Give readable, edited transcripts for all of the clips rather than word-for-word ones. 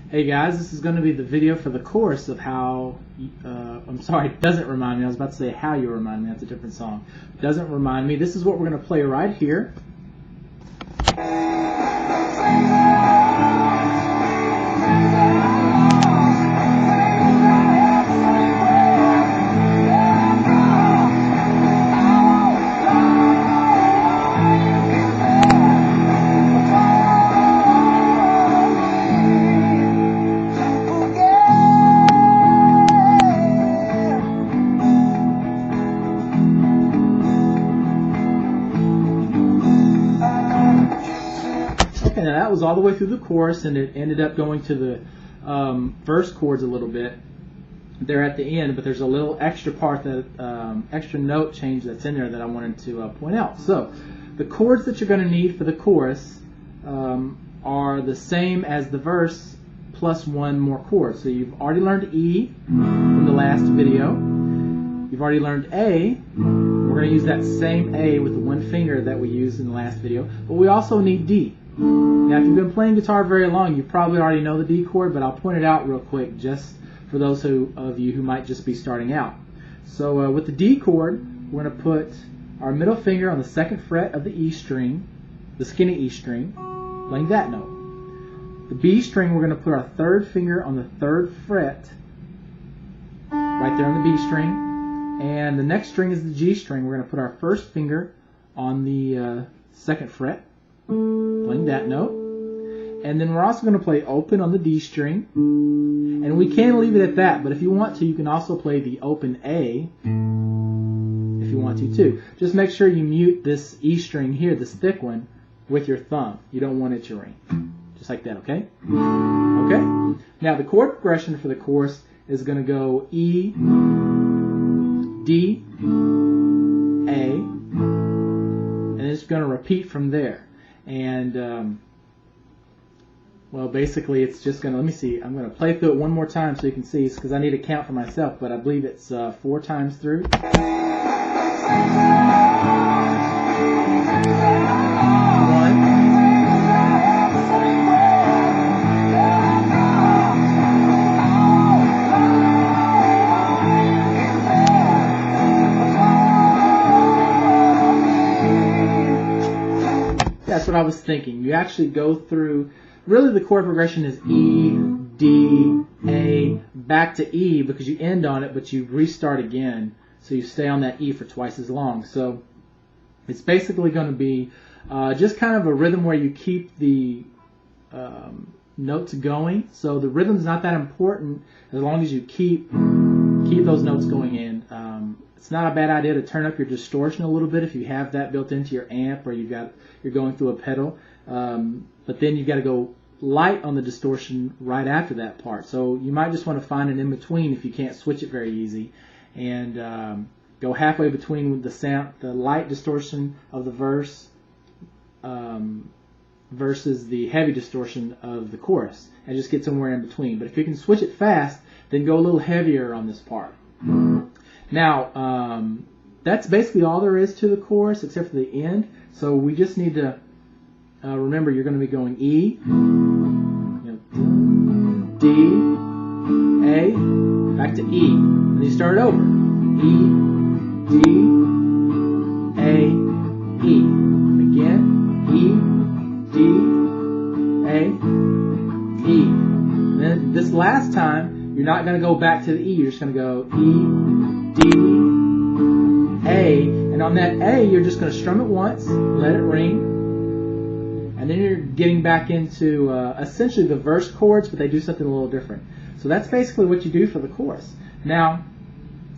Hey guys, this is going to be the video for the chorus of how, I'm sorry, it doesn't remind me. I was about to say How You Remind Me. That's a different song. It doesn't remind me. This is what we're going to play right here. Okay, now that was all the way through the chorus, and it ended up going to the verse chords a little bit there at the end, but there's a little extra part, that extra note change that's in there that I wanted to point out. So the chords that you're going to need for the chorus are the same as the verse plus one more chord. So you've already learned E from the last video. You've already learned A. We're going to use that same A with the one finger that we used in the last video, but we also need D. Now, if you've been playing guitar very long, you probably already know the D chord, but I'll point it out real quick just for those of you who might just be starting out. So with the D chord, we're going to put our middle finger on the second fret of the E string, the skinny E string, playing that note. The B string, we're going to put our third finger on the third fret, right there on the B string. And the next string is the G string. We're going to put our first finger on the second fret, playing that note. And then we're also going to play open on the D string. And we can leave it at that, but if you want to, you can also play the open A if you want to too. Just make sure you mute this E string here, this thick one, with your thumb. You don't want it to ring. Just like that, okay? Okay? Now the chord progression for the chorus is going to go E, D, A, and it's going to repeat from there. And well, basically it's just going to, let me see, I'm going to play through it one more time so you can see, because I need to count for myself, but I believe it's 4 times through. That's what I was thinking. You actually go through, really the chord progression is E, D, A, back to E, because you end on it, but you restart again, so you stay on that E for twice as long. So it's basically going to be just kind of a rhythm where you keep the notes going. So the rhythm's not that important as long as you keep those notes going in. It's not a bad idea to turn up your distortion a little bit if you have that built into your amp, or you're going through a pedal. But then you've got to go light on the distortion right after that part. So you might just want to find an in-between if you can't switch it very easy, and go halfway between the light distortion of the verse versus the heavy distortion of the chorus, and just get somewhere in between. But if you can switch it fast, then go a little heavier on this part. Now, that's basically all there is to the chorus except for the end. So we just need to remember, you're going to be going E, D, A, back to E, and you start it over. E, D, A, E. Again, E, D, A, E. And then this last time, you're not going to go back to the E. You're just going to go E, D, A, and on that A, you're just going to strum it once, let it ring, and then you're getting back into essentially the verse chords, but they do something a little different. So that's basically what you do for the chorus. Now,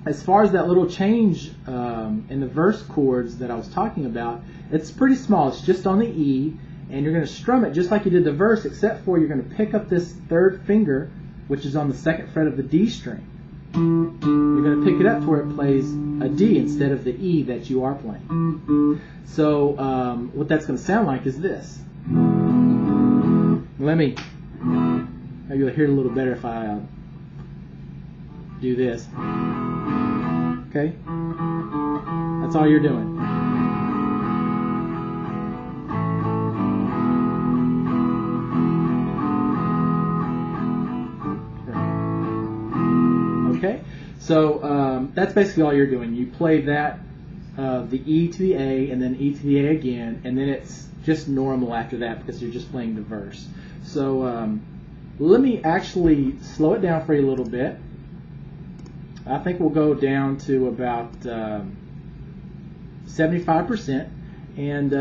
as far as that little change in the verse chords that I was talking about, it's pretty small. It's just on the E, and you're going to strum it just like you did the verse, except for you're going to pick up this third finger, which is on the second fret of the D string. You're going to pick it up to where it plays a D instead of the E that you are playing. So what that's going to sound like is this. Maybe you'll hear it a little better if I do this. Okay? That's all you're doing. Okay, so that's basically all you're doing. You play that, the E to the A, and then E to the A again, and then it's just normal after that because you're just playing the verse. So let me actually slow it down for you a little bit. I think we'll go down to about 75%, and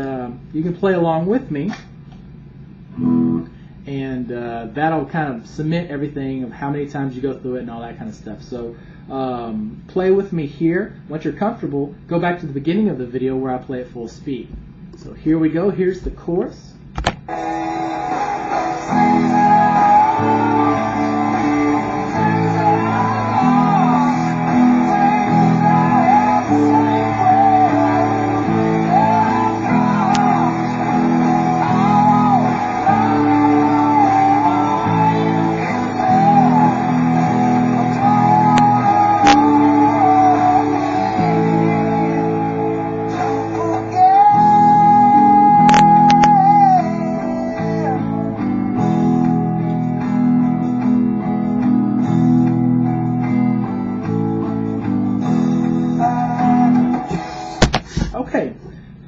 you can play along with me, and that'll kind of cement everything of how many times you go through it and all that kind of stuff. So play with me here. Once you're comfortable, go back to the beginning of the video where I play at full speed. So here we go. Here's the chorus. Okay,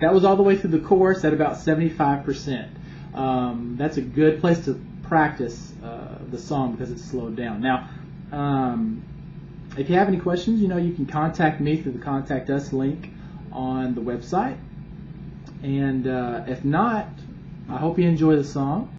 that was all the way through the chorus at about 75%. That's a good place to practice the song because it's slowed down. Now, if you have any questions, you can contact me through the Contact Us link on the website. And if not, I hope you enjoy the song.